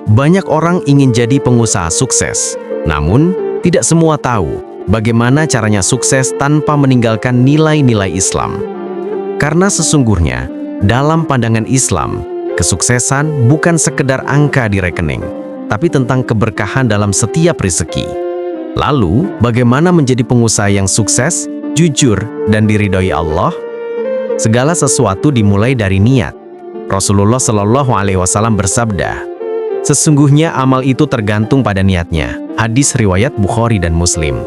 Banyak orang ingin jadi pengusaha sukses, namun tidak semua tahu bagaimana caranya sukses tanpa meninggalkan nilai-nilai Islam. Karena sesungguhnya, dalam pandangan Islam, kesuksesan bukan sekedar angka di rekening, tapi tentang keberkahan dalam setiap rezeki. Lalu, bagaimana menjadi pengusaha yang sukses, jujur, dan diridhoi Allah? Segala sesuatu dimulai dari niat. Rasulullah Shallallahu Alaihi Wasallam bersabda, "Sesungguhnya amal itu tergantung pada niatnya." Hadis riwayat Bukhari dan Muslim.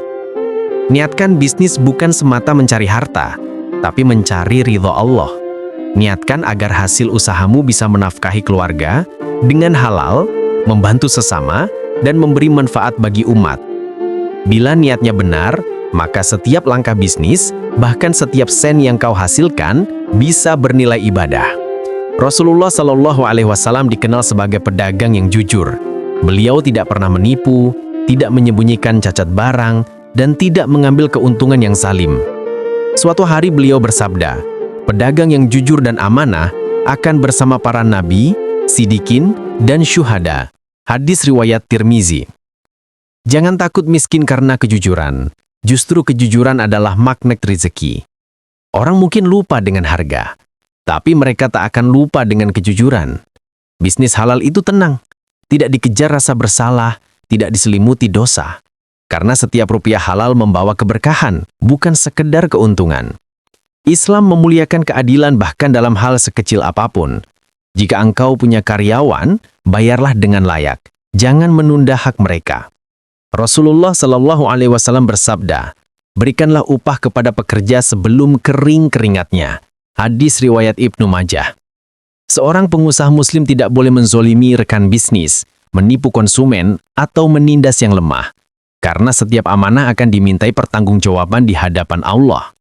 Niatkan bisnis bukan semata mencari harta, tapi mencari ridho Allah. Niatkan agar hasil usahamu bisa menafkahi keluarga dengan halal, membantu sesama, dan memberi manfaat bagi umat. Bila niatnya benar, maka setiap langkah bisnis, bahkan setiap sen yang kau hasilkan, bisa bernilai ibadah. Rasulullah Shallallahu Alaihi Wasallam dikenal sebagai pedagang yang jujur. Beliau tidak pernah menipu, tidak menyembunyikan cacat barang, dan tidak mengambil keuntungan yang zalim. Suatu hari beliau bersabda, "Pedagang yang jujur dan amanah akan bersama para nabi, sidikin, dan syuhada." Hadis riwayat Tirmizi. Jangan takut miskin karena kejujuran. Justru kejujuran adalah magnet rezeki. Orang mungkin lupa dengan harga, tapi mereka tak akan lupa dengan kejujuran. Bisnis halal itu tenang, tidak dikejar rasa bersalah, tidak diselimuti dosa. Karena setiap rupiah halal membawa keberkahan, bukan sekedar keuntungan. Islam memuliakan keadilan bahkan dalam hal sekecil apapun. Jika engkau punya karyawan, bayarlah dengan layak. Jangan menunda hak mereka. Rasulullah Shallallahu Alaihi Wasallam bersabda, "Berikanlah upah kepada pekerja sebelum kering keringatnya." Hadis riwayat Ibnu Majah. Seorang pengusaha muslim tidak boleh menzolimi rekan bisnis, menipu konsumen, atau menindas yang lemah. Karena setiap amanah akan dimintai pertanggungjawaban di hadapan Allah.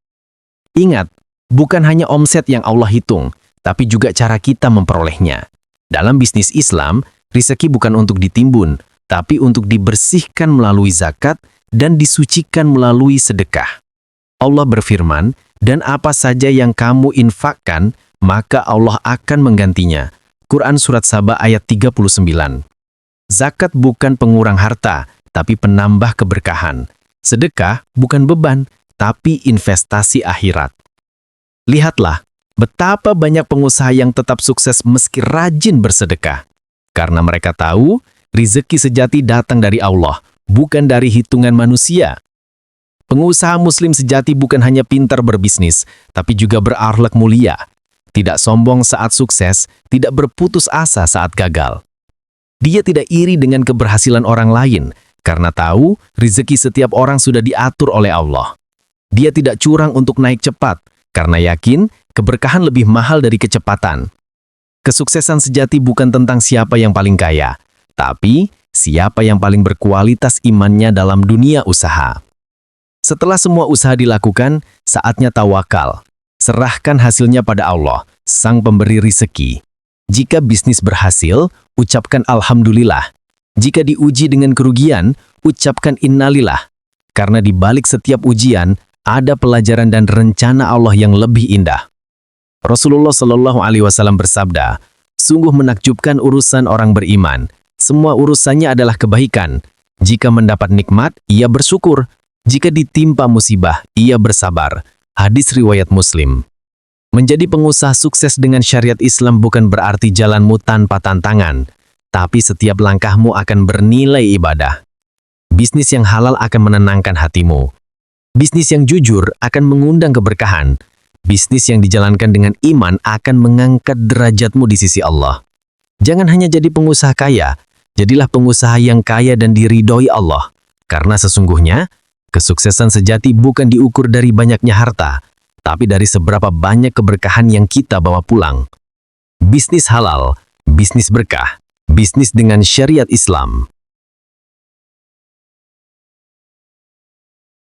Ingat, bukan hanya omset yang Allah hitung, tapi juga cara kita memperolehnya. Dalam bisnis Islam, rezeki bukan untuk ditimbun, tapi untuk dibersihkan melalui zakat dan disucikan melalui sedekah. Allah berfirman, "Dan apa saja yang kamu infakkan, maka Allah akan menggantinya." Quran Surat Saba ayat 39. Zakat bukan pengurang harta, tapi penambah keberkahan. Sedekah bukan beban, tapi investasi akhirat. Lihatlah, betapa banyak pengusaha yang tetap sukses meski rajin bersedekah. Karena mereka tahu, rezeki sejati datang dari Allah, bukan dari hitungan manusia. Pengusaha muslim sejati bukan hanya pintar berbisnis, tapi juga berakhlak mulia. Tidak sombong saat sukses, tidak berputus asa saat gagal. Dia tidak iri dengan keberhasilan orang lain, karena tahu rezeki setiap orang sudah diatur oleh Allah. Dia tidak curang untuk naik cepat, karena yakin keberkahan lebih mahal dari kecepatan. Kesuksesan sejati bukan tentang siapa yang paling kaya, tapi siapa yang paling berkualitas imannya dalam dunia usaha. Setelah semua usaha dilakukan, saatnya tawakal. Serahkan hasilnya pada Allah, Sang Pemberi rezeki. Jika bisnis berhasil, ucapkan Alhamdulillah. Jika diuji dengan kerugian, ucapkan Innalillah. Karena di balik setiap ujian, ada pelajaran dan rencana Allah yang lebih indah. Rasulullah Shallallahu Alaihi Wasallam bersabda, "Sungguh menakjubkan urusan orang beriman. Semua urusannya adalah kebaikan. Jika mendapat nikmat, ia bersyukur. Jika ditimpa musibah, ia bersabar." Hadis riwayat Muslim. Menjadi pengusaha sukses dengan syariat Islam bukan berarti jalanmu tanpa tantangan, tapi setiap langkahmu akan bernilai ibadah. Bisnis yang halal akan menenangkan hatimu. Bisnis yang jujur akan mengundang keberkahan. Bisnis yang dijalankan dengan iman akan mengangkat derajatmu di sisi Allah. Jangan hanya jadi pengusaha kaya, jadilah pengusaha yang kaya dan diridhoi Allah. Karena sesungguhnya, kesuksesan sejati bukan diukur dari banyaknya harta, tapi dari seberapa banyak keberkahan yang kita bawa pulang. Bisnis halal, bisnis berkah, bisnis dengan syariat Islam.